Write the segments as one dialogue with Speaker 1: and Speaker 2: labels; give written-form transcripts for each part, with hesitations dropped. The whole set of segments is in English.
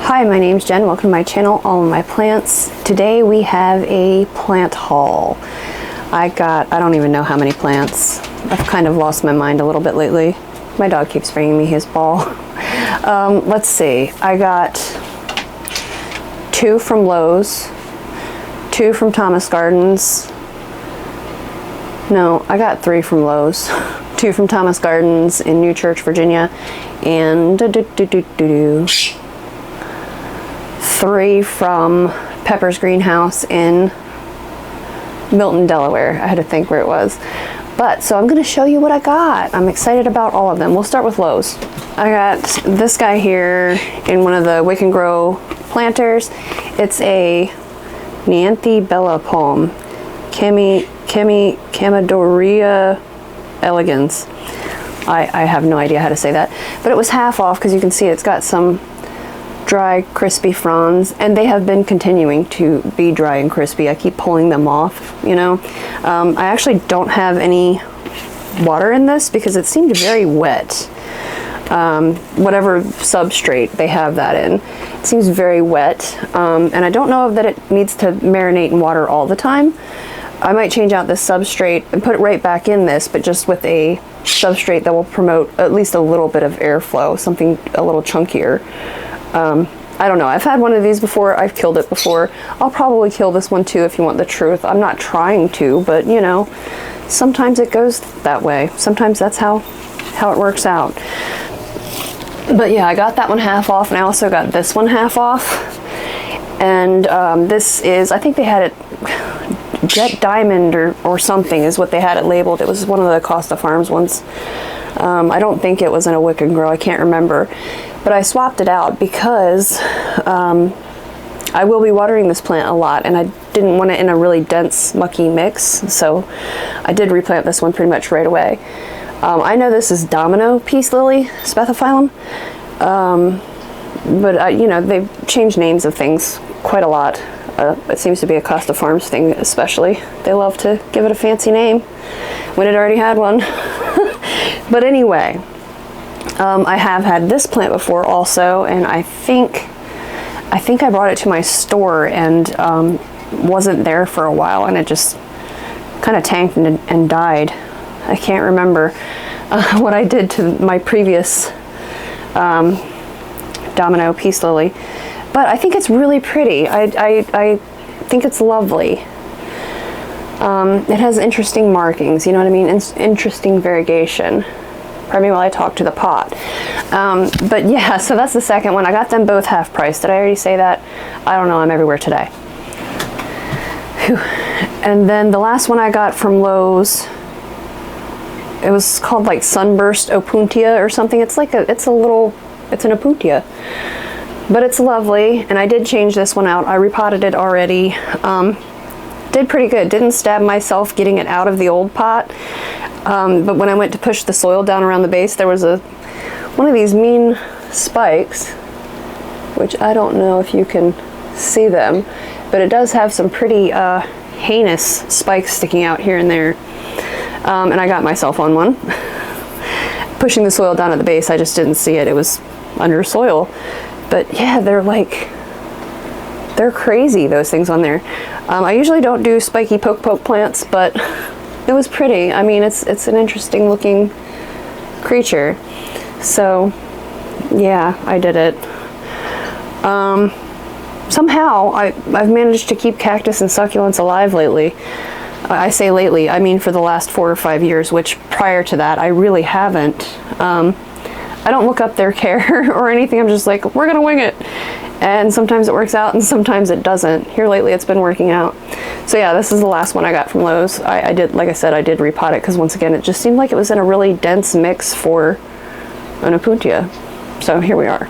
Speaker 1: Hi, my name's Jen. Welcome to my channel, All of My Plants. Today we have a plant haul. I don't even know how many plants. I've kind of lost my mind a little bit lately. My dog keeps bringing me his ball. Let's see. I got 2 from Lowe's, 2 from Thomas Gardens. No, I got 3 from Lowe's. 2 from Thomas Gardens in New Church, Virginia, and 3 from Pepper's Greenhouse in Milton, Delaware. I had to think where it was. But, so I'm going to show you what I got. I'm excited about all of them. We'll start with Lowe's. I got this guy here in one of the Wick and Grow planters. It's a Neanthe Bella Palm. Camadoria elegans. I have no idea how to say that. But it was half off because you can see it's got some dry, crispy fronds, and they have been continuing to be dry and crispy. I keep pulling them off, you know. I actually don't have any water in this because it seemed very wet. Whatever substrate they have that in, it seems very wet, and I don't know that it needs to marinate in water all the time. I might change out this substrate and put it right back in this, but just with a substrate that will promote at least a little bit of airflow, something a little chunkier. I don't know. I've had one of these before. I've killed it before. I'll probably kill this one too if you want the truth. I'm not trying to, but you know, sometimes it goes that way. Sometimes that's how it works out. But yeah, I got that one half off, and I also got this one half off. And this is, I think they had it Jet Diamond or something is what they had it labeled. It was one of the Costa Farms ones. I don't think it was in a Wick and Grow. I can't remember. But I swapped it out because I will be watering this plant a lot, and I didn't want it in a really dense, mucky mix. So I did replant this one pretty much right away. I know this is Domino Peace Lily Spathiphyllum, but you know, they've changed names of things quite a lot. It seems to be a Costa Farms thing especially. They love to give it a fancy name when it already had one. But anyway, I have had this plant before also, and I think I brought it to my store and wasn't there for a while, and it just kind of tanked and died. I can't remember what I did to my previous Domino Peace Lily. But I think it's really pretty. I think it's lovely. It has interesting markings, you know what I mean? Interesting variegation. Pardon me while I talk to the pot. But yeah, so that's the second one. I got them both half price. Did I already say that? I don't know, I'm everywhere today. Whew. And then the last one I got from Lowe's, it was called like Sunburst Opuntia or something. It's an Opuntia. But it's lovely, and I did change this one out. I repotted it already. Did pretty good. Didn't stab myself getting it out of the old pot. But when I went to push the soil down around the base, there was one of these mean spikes, which I don't know if you can see them, but it does have some pretty heinous spikes sticking out here and there. And I got myself on one. Pushing the soil down at the base, I just didn't see it. It was under soil. But yeah, they're crazy, those things on there. I usually don't do spiky poke plants, but it was pretty. I mean, it's an interesting looking creature. So yeah, I did it. Somehow I've managed to keep cactus and succulents alive lately. I say lately, I mean for the last 4 or 5 years, which prior to that I really haven't. I don't look up their care or anything. I'm just like, we're gonna wing it. And sometimes it works out and sometimes it doesn't. Here lately it's been working out. So yeah, this is the last one I got from Lowe's. I did, like I said, I did repot it because once again, it just seemed like it was in a really dense mix for an Opuntia. So here we are.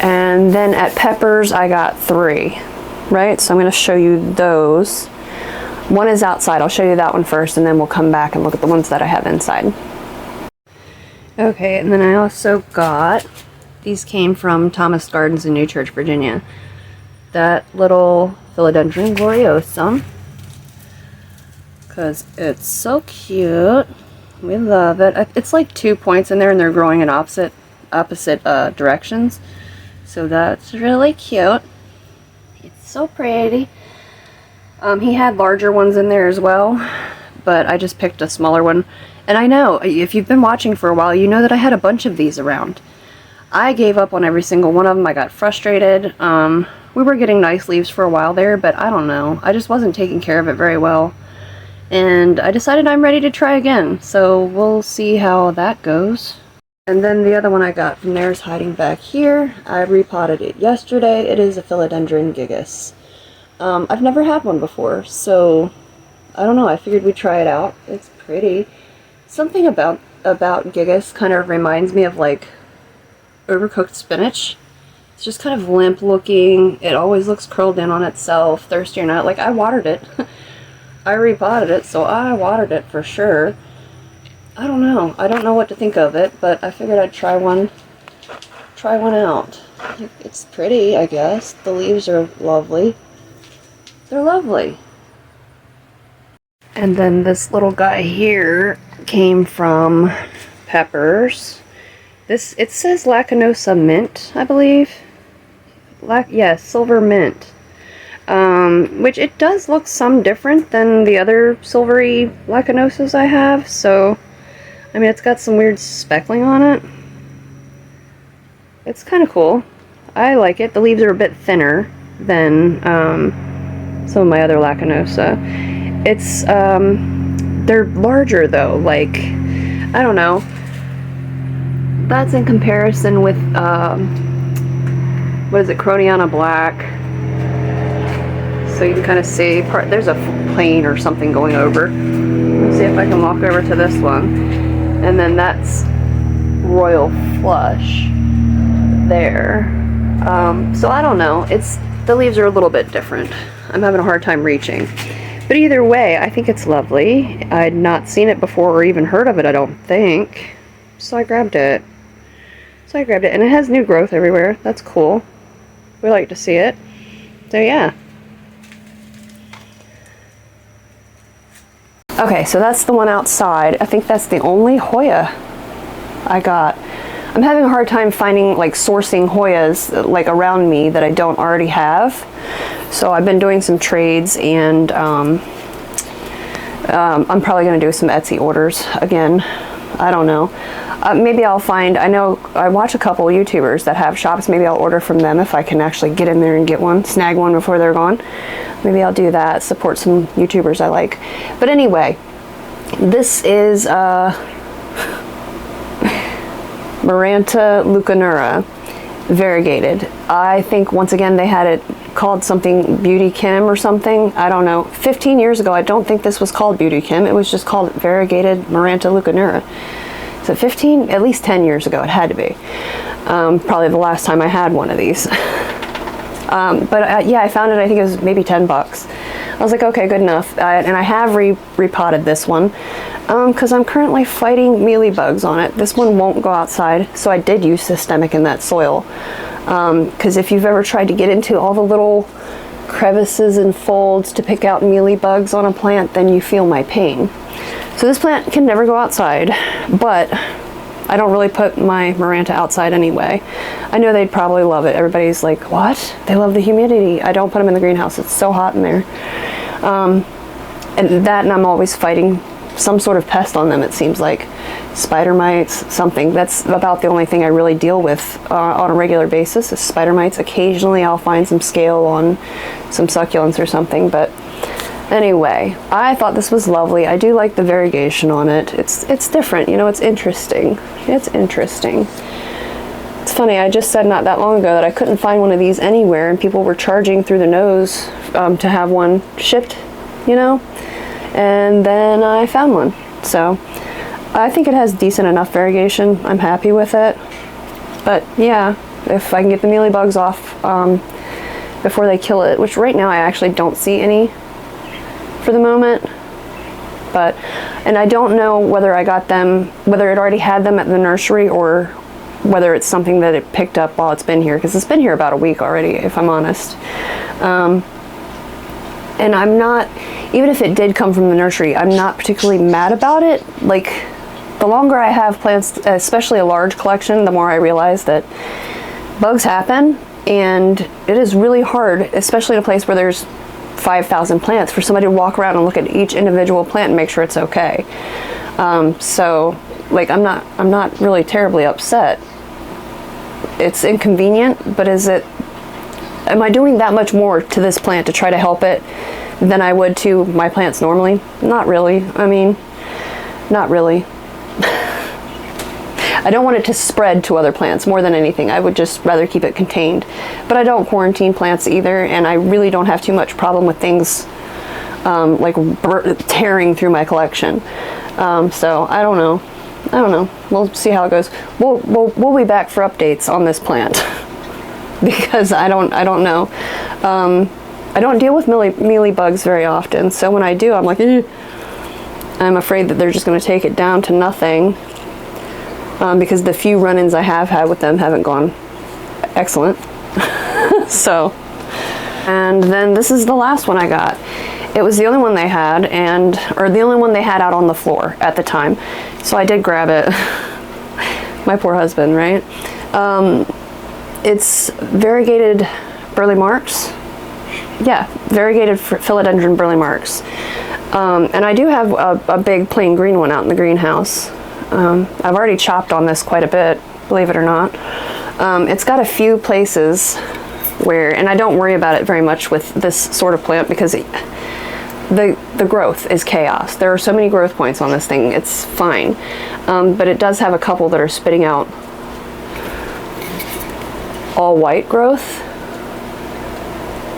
Speaker 1: And then at Pepper's, I got 3, right? So I'm gonna show you those. One is outside. I'll show you that one first, and then we'll come back and look at the ones that I have inside. Okay, and then I also got, these came from Thomas Gardens in New Church, Virginia. That little Philodendron gloriosum, because it's so cute. We love it. It's like 2 points in there, and they're growing in opposite directions. So that's really cute. It's so pretty. He had larger ones in there as well, but I just picked a smaller one. And I know, if you've been watching for a while, you know that I had a bunch of these around. I gave up on every single one of them. I got frustrated. We were getting nice leaves for a while there, but I don't know. I just wasn't taking care of it very well. And I decided I'm ready to try again. So we'll see how that goes. And then the other one I got from there is hiding back here. I repotted it yesterday. It is a Philodendron gigas. I've never had one before, so I don't know. I figured we'd try it out. It's pretty. Something about gigas kind of reminds me of like overcooked spinach. It's just kind of limp looking. It always looks curled in on itself, thirsty or not. Like, I watered it. I repotted it, so I watered it for sure. I don't know. I don't know what to think of it, but I figured I'd try one out. It's pretty, I guess. The leaves are lovely. They're lovely. And then this little guy here came from Peppers. It says Lacanosa Mint, I believe. Yes, silver mint. Which it does look some different than the other silvery Lacanosas I have, so, I mean, it's got some weird speckling on it. It's kind of cool. I like it. The leaves are a bit thinner than some of my other Lacanosa. It's, they're larger though, like, I don't know. That's in comparison with, what is it, Croniana Black. So you can kind of see, there's a plane or something going over. Let's see if I can walk over to this one. And then that's Royal Flush there. So I don't know, the leaves are a little bit different. I'm having a hard time reaching. But either way, I think it's lovely. I'd not seen it before or even heard of it, I don't think. So I grabbed it. And it has new growth everywhere. That's cool. We like to see it. So yeah. Okay, so that's the one outside. I think that's the only Hoya I got. I'm having a hard time finding, like, sourcing Hoyas, like, around me that I don't already have. So I've been doing some trades, and I'm probably going to do some Etsy orders again. I don't know. Maybe I'll find, I know I watch a couple YouTubers that have shops. Maybe I'll order from them if I can actually get in there and get one, snag one before they're gone. Maybe I'll do that, support some YouTubers I like. But anyway, this is Maranta Leucanura, variegated. I think once again they had it called something Beauty Kim or something. I don't know. 15 years ago, I don't think this was called Beauty Kim. It was just called variegated Maranta Leucanura. So 15, at least 10 years ago, it had to be. Probably the last time I had one of these. Yeah, I found it, I think it was maybe 10 bucks. I was like, okay, good enough. And I have repotted this one because I'm currently fighting mealybugs on it. This one won't go outside, so I did use systemic in that soil. Because if you've ever tried to get into all the little crevices and folds to pick out mealybugs on a plant, then you feel my pain. So this plant can never go outside, but I don't really put my Maranta outside anyway. I know they'd probably love it. Everybody's like, what? They love the humidity. I don't put them in the greenhouse. It's so hot in there. And I'm always fighting some sort of pest on them, it seems like. Spider mites, something. That's about the only thing I really deal with on a regular basis is spider mites. Occasionally I'll find some scale on some succulents or something, but anyway, I thought this was lovely. I do like the variegation on it. It's different, you know, it's interesting. It's interesting. It's funny, I just said not that long ago that I couldn't find one of these anywhere, and people were charging through the nose to have one shipped, you know? And then I found one. So I think it has decent enough variegation. I'm happy with it. But yeah, if I can get the mealybugs off before they kill it, which right now I actually don't see any for the moment. And I don't know whether I got them, whether it already had them at the nursery or whether it's something that it picked up while it's been here, because it's been here about a week already, if I'm honest. And I'm not, even if it did come from the nursery, I'm not particularly mad about it. Like, the longer I have plants, especially a large collection, the more I realize that bugs happen, and it is really hard, especially in a place where there's 5,000 plants, for somebody to walk around and look at each individual plant and make sure it's okay. So like I'm not really terribly upset. It's inconvenient, but am I doing that much more to this plant to try to help it than I would to my plants normally? Not really. I mean, not really. I don't want it to spread to other plants more than anything. I would just rather keep it contained. But I don't quarantine plants either, and I really don't have too much problem with things like tearing through my collection. So I don't know. We'll see how it goes. We'll be back for updates on this plant because I don't know. I don't deal with mealy bugs very often, so when I do, I'm like, eh. I'm afraid that they're just going to take it down to nothing. Because the few run-ins I have had with them haven't gone excellent. So, and then this is the last one I got. It was the only one they had, or the only one they had out on the floor at the time. So I did grab it. My poor husband, right? It's variegated burley marks. Yeah, variegated philodendron burley marks. And I do have a big plain green one out in the greenhouse. I've already chopped on this quite a bit, believe it or not. It's got a few places where, and I don't worry about it very much with this sort of plant because the growth is chaos. There are so many growth points on this thing, it's fine. But it does have a couple that are spitting out all white growth.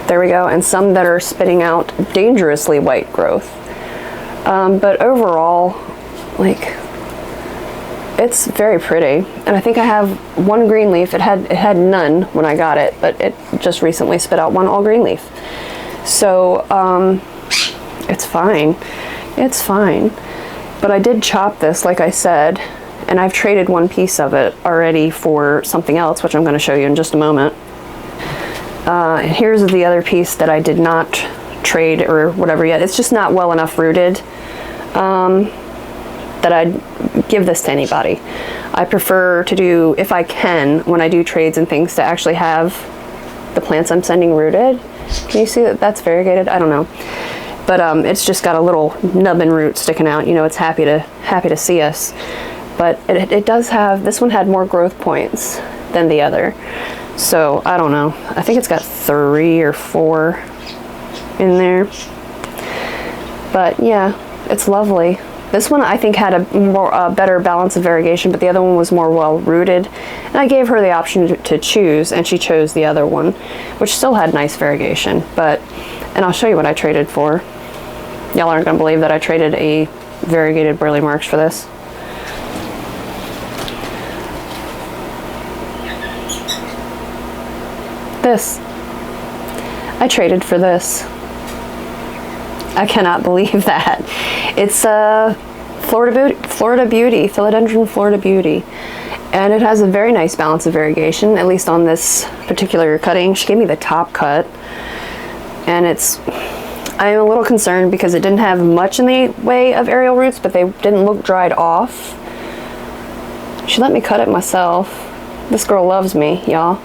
Speaker 1: There we go, and some that are spitting out dangerously white growth. But overall, like, it's very pretty, and I think I have one green leaf. It had none when I got it, but it just recently spit out one all green leaf. So it's fine. It's fine. But I did chop this, like I said, and I've traded one piece of it already for something else, which I'm going to show you in just a moment. Here's the other piece that I did not trade or whatever yet. It's just not well enough rooted that I'd give this to anybody. I prefer to do, if I can, when I do trades and things, to actually have the plants I'm sending rooted. Can you see that that's variegated? I don't know. But it's just got a little nubbin root sticking out. You know, it's happy to see us. But it does have, this one had more growth points than the other. So I don't know. I think it's got 3 or 4 in there. But yeah, it's lovely. This one I think had a better balance of variegation, but the other one was more well rooted. And I gave her the option to choose, and she chose the other one, which still had nice variegation. And I'll show you what I traded for. Y'all aren't gonna believe that I traded a variegated burley marks for this. This. I traded for this. I cannot believe that. It's a Florida Beauty, Philodendron Florida Beauty. And it has a very nice balance of variegation, at least on this particular cutting. She gave me the top cut. And I'm a little concerned because it didn't have much in the way of aerial roots, but they didn't look dried off. She let me cut it myself. This girl loves me, y'all.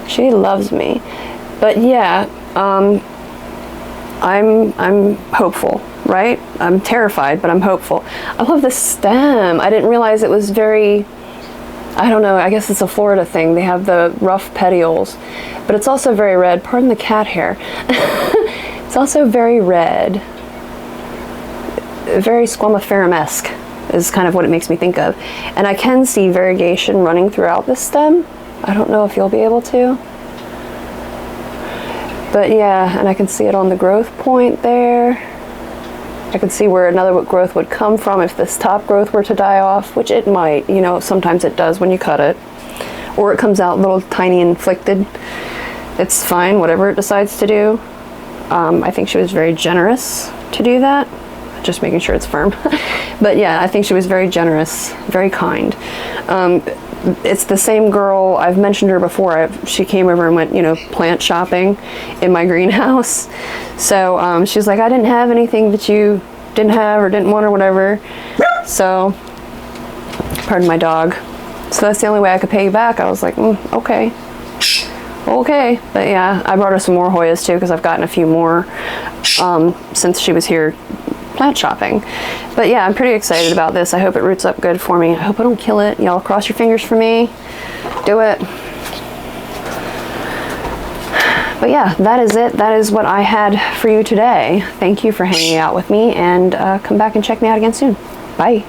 Speaker 1: She loves me. But yeah, I'm hopeful, right? I'm terrified, but I'm hopeful. I love the stem. I didn't realize it was very, I don't know, I guess it's a Florida thing. They have the rough petioles, but it's also very red. Pardon the cat hair. It's also very red. Very squamiferum-esque is kind of what it makes me think of. And I can see variegation running throughout the stem. I don't know if you'll be able to. But yeah, and I can see it on the growth point there. I can see where another growth would come from if this top growth were to die off, which it might, you know, sometimes it does when you cut it. Or it comes out little tiny inflicted. It's fine, whatever it decides to do. I think she was very generous to do that. Just making sure it's firm. But yeah, I think she was very generous, very kind. It's the same girl, I've mentioned her before. She came over and went, you know, plant shopping in my greenhouse. So she's like, I didn't have anything that you didn't have or didn't want or whatever. So, pardon my dog. So that's the only way I could pay you back. I was like, okay. Okay, but yeah, I brought her some more Hoyas too because I've gotten a few more since she was here plant shopping. But yeah, I'm pretty excited about this. I hope it roots up good for me. I hope I don't kill it. Y'all cross your fingers for me. Do it. But yeah, that is it. That is what I had for you today. Thank you for hanging out with me, and come back and check me out again soon. Bye.